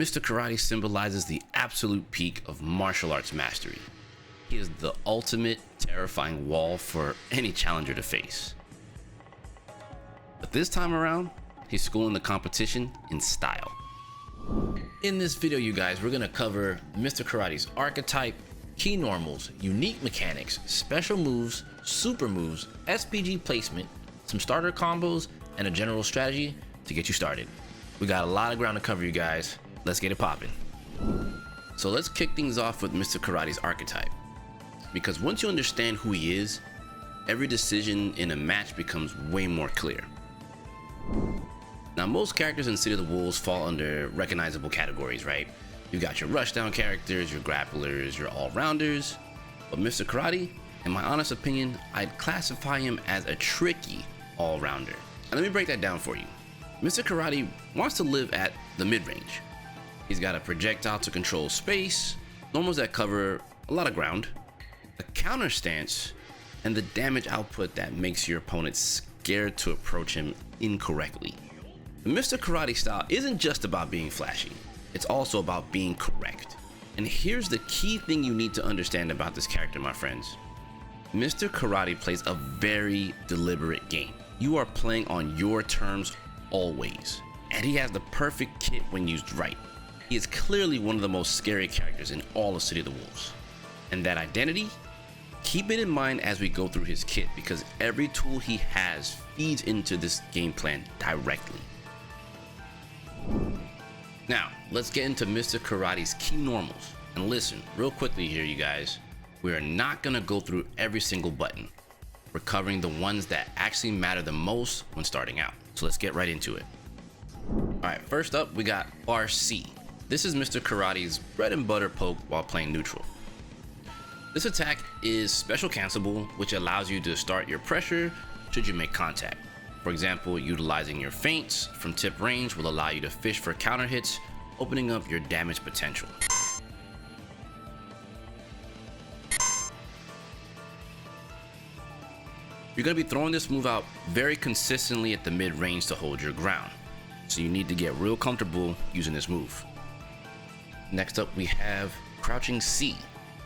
Mr. Karate symbolizes the absolute peak of martial arts mastery. He is the ultimate terrifying wall for any challenger to face. But this time around, he's schooling the competition in style. In this video, you guys, we're gonna cover Mr. Karate's archetype, key normals, unique mechanics, special moves, super moves, SPG placement, some starter combos, and a general strategy to get you started. We got a lot of ground to cover, you guys. Let's get it popping. So let's kick things off with Mr. Karate's archetype. Because once you understand who he is, every decision in a match becomes way more clear. Now, most characters in City of the Wolves fall under recognizable categories, right? You've got your rushdown characters, your grapplers, your all-rounders. But Mr. Karate, in my honest opinion, I'd classify him as a tricky all-rounder. And let me break that down for you. Mr. Karate wants to live at the mid-range. He's got a projectile to control space, normals that cover a lot of ground, a counter stance, and the damage output that makes your opponent scared to approach him incorrectly. The Mr. Karate style isn't just about being flashy, it's also about being correct. And here's the key thing you need to understand about this character, my friends. Mr. Karate plays a very deliberate game. You are playing on your terms always, and he has the perfect kit when used right. He is clearly one of the most scary characters in all of City of the Wolves. And that identity, keep it in mind as we go through his kit, because every tool he has feeds into this game plan directly. Now, let's get into Mr. Karate's key normals. And listen, real quickly here, you guys, we are not gonna go through every single button. We're covering the ones that actually matter the most when starting out. So let's get right into it. All right, first up, we got bar C. This is Mr. Karate's bread and butter poke while playing neutral. This attack is special cancelable, which allows you to start your pressure should you make contact. For example, utilizing your feints from tip range will allow you to fish for counter hits, opening up your damage potential. You're going to be throwing this move out very consistently at the mid range to hold your ground, so you need to get real comfortable using this move. Next up, we have crouching C.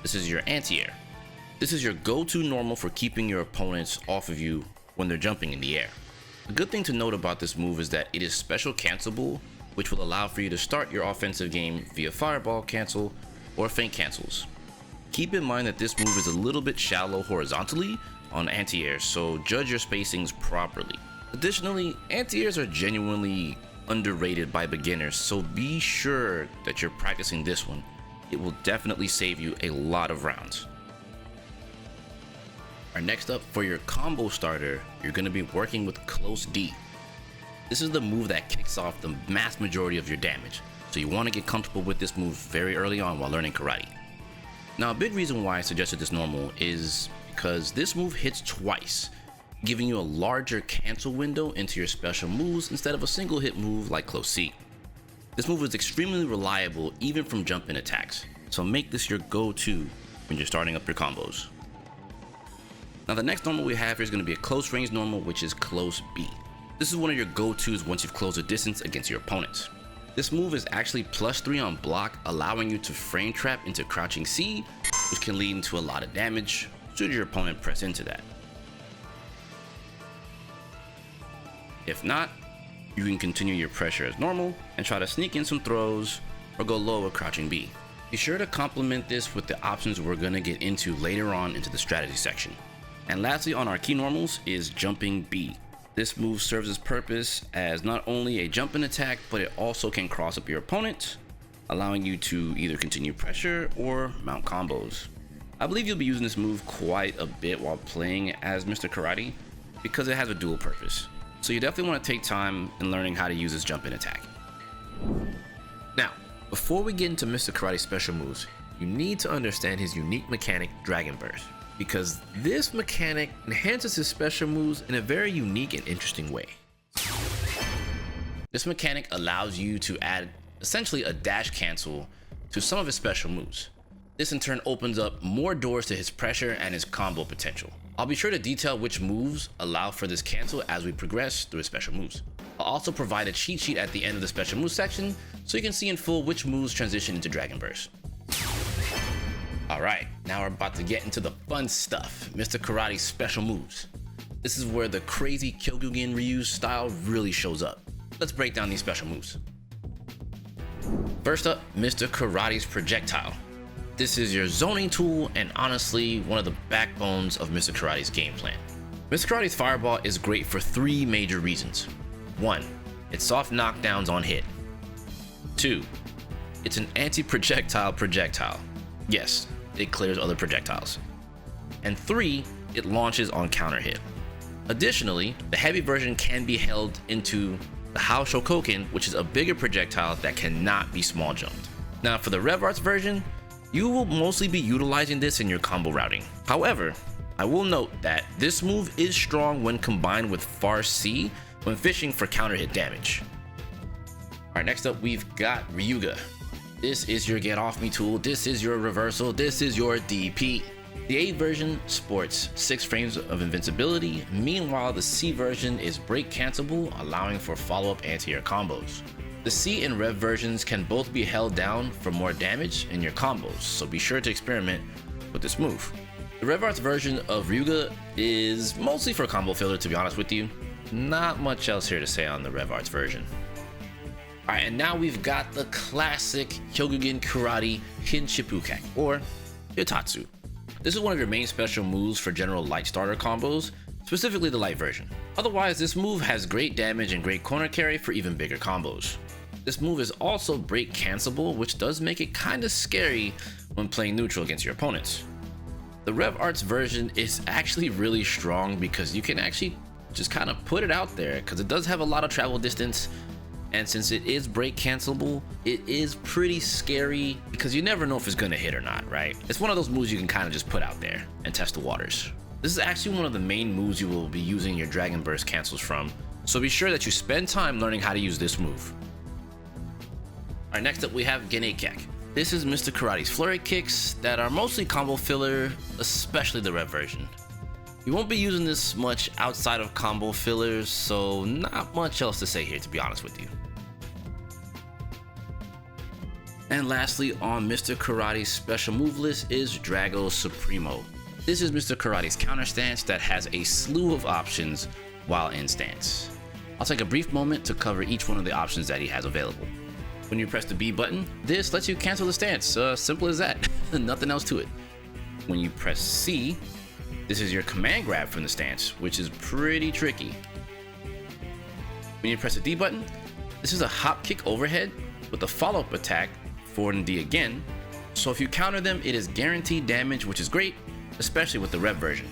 This is your anti-air. This is your go-to normal for keeping your opponents off of you when they're jumping in the air. A good thing to note about this move is that it is special cancelable, which will allow for you to start your offensive game via fireball cancel or feint cancels. Keep in mind that this move is a little bit shallow horizontally on anti-air, so judge your spacings properly. Additionally, anti-airs are genuinely underrated by beginners, so be sure that you're practicing this one. It will definitely save you a lot of rounds. Alright, next up, for your combo starter, you're going to be working with close D. This is the move that kicks off the vast majority of your damage, so you want to get comfortable with this move very early on while learning karate. Now, a big reason why I suggested this normal is because this move hits twice, giving you a larger cancel window into your special moves instead of a single hit move like close C. This move is extremely reliable even from jump-in attacks, so make this your go-to when you're starting up your combos. Now, the next normal we have here is going to be a close range normal, which is close B. This is one of your go-tos once you've closed a distance against your opponents. This move is actually +3 on block, allowing you to frame trap into crouching C, which can lead into a lot of damage should your opponent press into that. If not, you can continue your pressure as normal and try to sneak in some throws or go low with crouching B. Be sure to complement this with the options we're going to get into later on into the strategy section. And lastly, on our key normals is jumping B. This move serves its purpose as not only a jump-in attack, but it also can cross up your opponent, allowing you to either continue pressure or mount combos. I believe you'll be using this move quite a bit while playing as Mr. Karate because it has a dual purpose. So you definitely want to take time in learning how to use this jump-in attack. Now, before we get into Mr. Karate's special moves, you need to understand his unique mechanic, Dragon Burst, because this mechanic enhances his special moves in a very unique and interesting way. This mechanic allows you to add essentially a dash cancel to some of his special moves. This in turn opens up more doors to his pressure and his combo potential. I'll be sure to detail which moves allow for this cancel as we progress through his special moves. I'll also provide a cheat sheet at the end of the special moves section so you can see in full which moves transition into Dragon Burst. Alright, now we're about to get into the fun stuff, Mr. Karate's special moves. This is where the crazy Kyokugen Ryu style really shows up. Let's break down these special moves. First up, Mr. Karate's projectile. This is your zoning tool and honestly one of the backbones of Mr. Karate's game plan. Mr. Karate's fireball is great for 3 major reasons. 1. It's soft knockdowns on hit. 2. It's an anti-projectile projectile. Yes, it clears other projectiles. And 3. It launches on counter hit. Additionally, the heavy version can be held into the Hao Shokoken, which is a bigger projectile that cannot be small jumped. Now for the Rev Arts version, you will mostly be utilizing this in your combo routing. However, I will note that this move is strong when combined with Far C when fishing for counter hit damage. Alright, next up we've got Ryuga. This is your get off me tool, this is your reversal, this is your DP. The A version sports 6 frames of invincibility, meanwhile the C version is break cancelable, allowing for follow-up anti-air combos. The C and Rev versions can both be held down for more damage in your combos, so be sure to experiment with this move. The Rev Arts version of Ryuga is mostly for combo filler, to be honest with you. Not much else here to say on the Rev Arts version. Alright, and now we've got the classic Kyokugen Karate Hinshipukek, or Yotatsu. This is one of your main special moves for general light starter combos, specifically the light version. Otherwise, this move has great damage and great corner carry for even bigger combos. This move is also break cancelable, which does make it kinda scary when playing neutral against your opponents. The Rev Arts version is actually really strong because you can actually just kind of put it out there because it does have a lot of travel distance, and since it is break cancelable, it is pretty scary because you never know if it's gonna hit or not, right? It's one of those moves you can kind of just put out there and test the waters. This is actually one of the main moves you will be using your Dragon Burst cancels from, so be sure that you spend time learning how to use this move. Alright, next up we have Genekek. This is Mr. Karate's flurry kicks that are mostly combo filler, especially the Rev version. You won't be using this much outside of combo fillers, so not much else to say here, to be honest with you. And lastly on Mr. Karate's special move list is Drago Supremo. This is Mr. Karate's counter stance that has a slew of options while in stance. I'll take a brief moment to cover each one of the options that he has available. When you press the B button, this lets you cancel the stance, simple as that, nothing else to it. When you press C, this is your command grab from the stance, which is pretty tricky. When you press the D button, this is a hop kick overhead with a follow-up attack, forward and D again, so if you counter them, it is guaranteed damage, which is great, especially with the Rev version.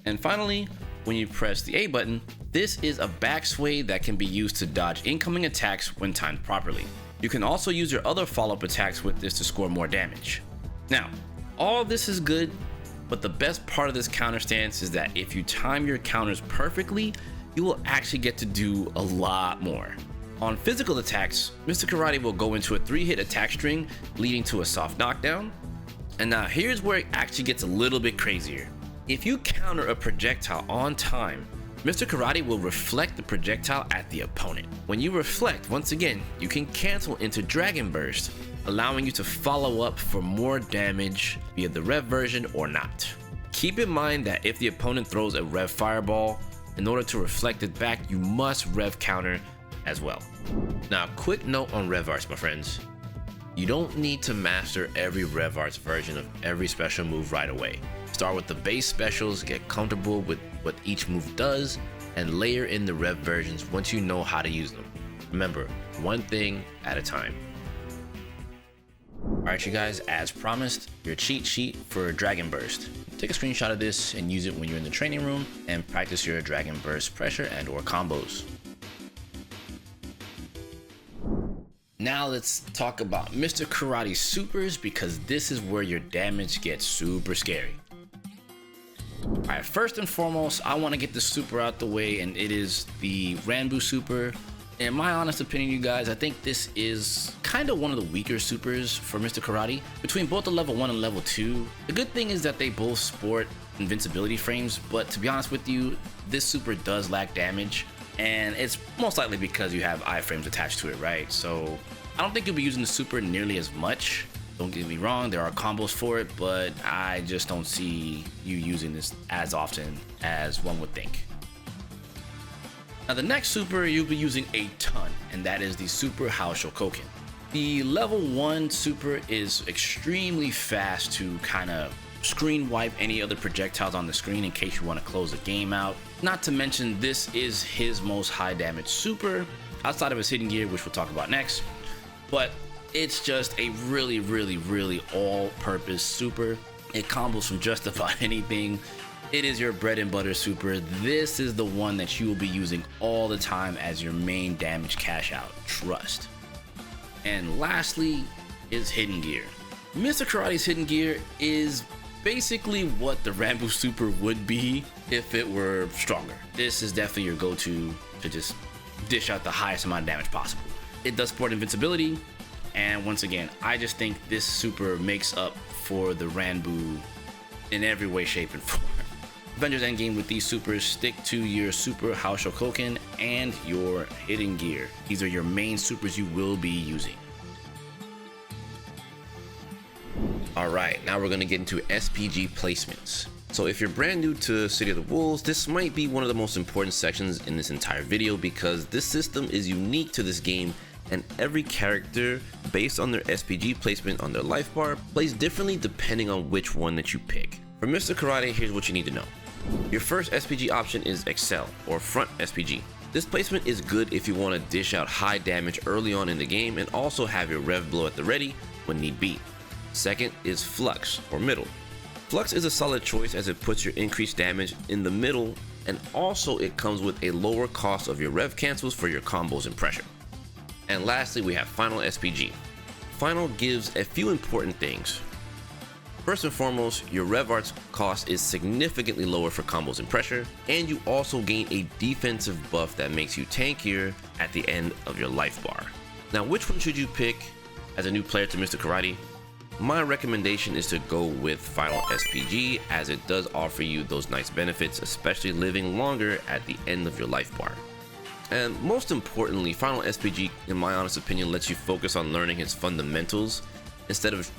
And finally, when you press the A button, this is a back sway that can be used to dodge incoming attacks when timed properly. You can also use your other follow-up attacks with this to score more damage. Now, all this is good, but the best part of this counter stance is that if you time your counters perfectly, you will actually get to do a lot more. On physical attacks, Mr. Karate will go into a 3-hit attack string leading to a soft knockdown. And now here's where it actually gets a little bit crazier. If you counter a projectile on time, Mr. Karate will reflect the projectile at the opponent. When you reflect, once again, you can cancel into Dragon Burst, allowing you to follow up for more damage via the Rev version or not. Keep in mind that if the opponent throws a Rev Fireball, in order to reflect it back, you must Rev counter as well. Now, quick note on Rev Arts, my friends. You don't need to master every Rev Arts version of every special move right away. Start with the base specials, get comfortable with what each move does, and layer in the Rev versions once you know how to use them. Remember, one thing at a time. Alright you guys, as promised, your cheat sheet for Dragon Burst. Take a screenshot of this and use it when you're in the training room and practice your Dragon Burst pressure and or combos. Now let's talk about Mr. Karate Supers, because this is where your damage gets super scary. Alright, first and foremost, I want to get the super out the way, and it is the Ranbu Super, In my honest opinion, you guys, I think this is kind of one of the weaker supers for Mr. Karate. Between both the level 1 and level 2, the good thing is that they both sport invincibility frames, but to be honest with you, this super does lack damage, and it's most likely because you have iframes attached to it, right? So I don't think you'll be using the super nearly as much. Don't get me wrong, there are combos for it, but I just don't see you using this as often as one would think. Now the next super you'll be using a ton, and that is the Super Haoshokoken. The level 1 super is extremely fast to kind of screen wipe any other projectiles on the screen in case you want to close the game out. Not to mention this is his most high damage super, outside of his hidden gear, which we'll talk about next. But it's just a really all-purpose super. It combos from just about anything. It is your bread and butter super. This is the one that you will be using all the time as your main damage cash out, trust. And lastly is hidden gear. Mr. Karate's hidden gear is basically what the Ranbu super would be if it were stronger. This is definitely your go-to to just dish out the highest amount of damage possible. It does support invincibility, and once again, I just think this super makes up for the Ranbu in every way, shape, and form. Avengers Endgame with these supers, stick to your Super Haoshokoken and your hidden gear. These are your main supers you will be using. Alright, now we're going to get into SPG placements. So if you're brand new to City of the Wolves, this might be one of the most important sections in this entire video because this system is unique to this game, and every character, based on their SPG placement on their life bar, plays differently depending on which one that you pick. For Mr. Karate, here's what you need to know. Your first SPG option is Excel, or Front SPG. This placement is good if you want to dish out high damage early on in the game and also have your rev blow at the ready when need be. Second is Flux, or Middle. Flux is a solid choice as it puts your increased damage in the middle, and also it comes with a lower cost of your rev cancels for your combos and pressure. And lastly, we have Final SPG. Final gives a few important things. First and foremost, your rev arts cost is significantly lower for combos and pressure, and you also gain a defensive buff that makes you tankier at the end of your life bar. Now, which one should you pick as a new player to Mr. Karate? My recommendation is to go with Final SPG, as it does offer you those nice benefits, especially living longer at the end of your life bar. And most importantly, Final SPG, in my honest opinion, lets you focus on learning his fundamentals instead of,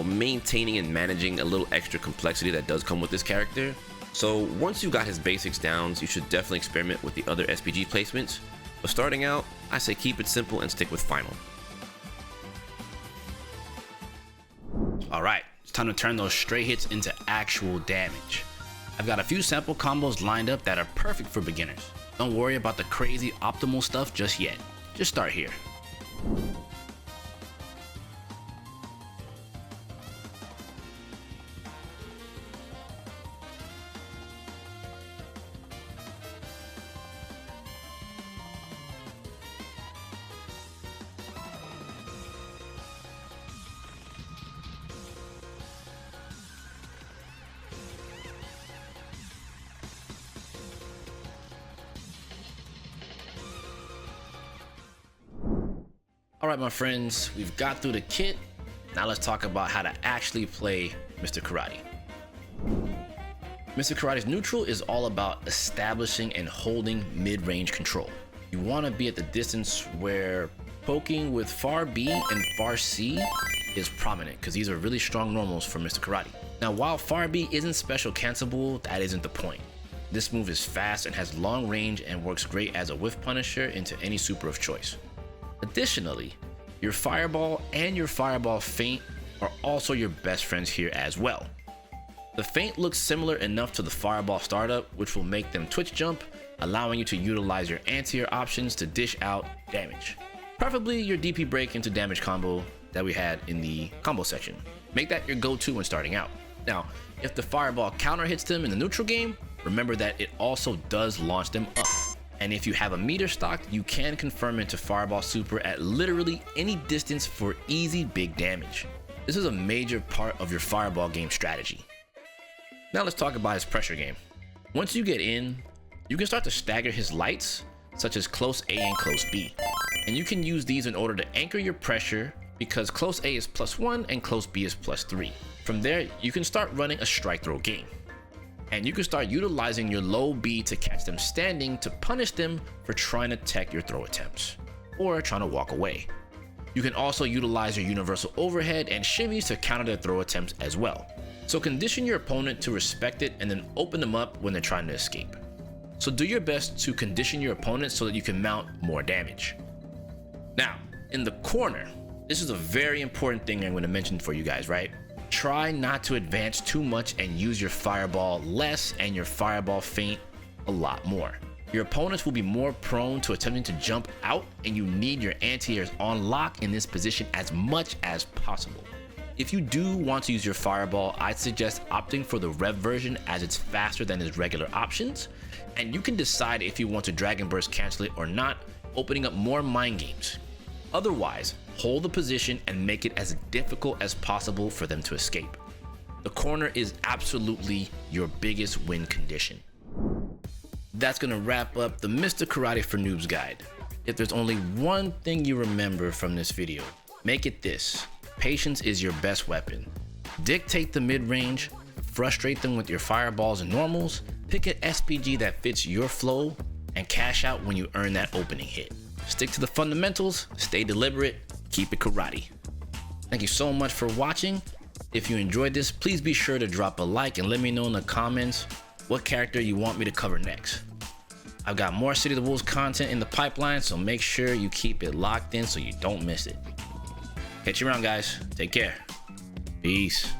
maintaining and managing a little extra complexity that does come with this character. So once you got his basics down, you should definitely experiment with the other SPG placements. But starting out, I say keep it simple and stick with Final. Alright, it's time to turn those stray hits into actual damage. I've got a few sample combos lined up that are perfect for beginners. Don't worry about the crazy optimal stuff just yet. Just start here. Alright my friends, we've got through the kit. Now let's talk about how to actually play Mr. Karate. Mr. Karate's neutral is all about establishing and holding mid-range control. You want to be at the distance where poking with far B and far C is prominent, because these are really strong normals for Mr. Karate. Now while far B isn't special cancelable, that isn't the point. This move is fast and has long range and works great as a whiff punisher into any super of choice. Additionally, your fireball and your fireball feint are also your best friends here as well. The feint looks similar enough to the fireball startup, which will make them twitch jump, allowing you to utilize your anti-air options to dish out damage. Preferably your DP break into damage combo that we had in the combo section. Make that your go-to when starting out. Now, if the fireball counter hits them in the neutral game, remember that it also does launch them up. And if you have a meter stock, you can confirm into Fireball Super at literally any distance for easy big damage. This is a major part of your Fireball game strategy. Now let's talk about his pressure game. Once you get in, you can start to stagger his lights, such as close A and close B. And you can use these in order to anchor your pressure, because close A is +1 and close B is +3. From there, you can start running a strike throw game. And you can start utilizing your low B to catch them standing to punish them for trying to tech your throw attempts, or trying to walk away. You can also utilize your universal overhead and shimmies to counter their throw attempts as well. So condition your opponent to respect it and then open them up when they're trying to escape. So do your best to condition your opponent so that you can mount more damage. Now, in the corner, this is a very important thing I'm going to mention for you guys, right? Try not to advance too much and use your fireball less and your fireball feint a lot more. Your opponents will be more prone to attempting to jump out, and you need your anti-airs on lock in this position as much as possible. If you do want to use your fireball, I'd suggest opting for the rev version as it's faster than its regular options, and you can decide if you want to Dragon Burst cancel it or not, opening up more mind games. Otherwise, hold the position and make it as difficult as possible for them to escape. The corner is absolutely your biggest win condition. That's gonna wrap up the Mr. Karate for Noobs guide. If there's only one thing you remember from this video, make it this: patience is your best weapon. Dictate the mid-range, frustrate them with your fireballs and normals, pick an SPG that fits your flow, and cash out when you earn that opening hit. Stick to the fundamentals, stay deliberate, keep it karate. Thank you so much for watching. If you enjoyed this, please be sure to drop a like and let me know in the comments what character you want me to cover next. I've got more City of the Wolves content in the pipeline, so make sure you keep it locked in so you don't miss it. Catch you around, guys. Take care. Peace.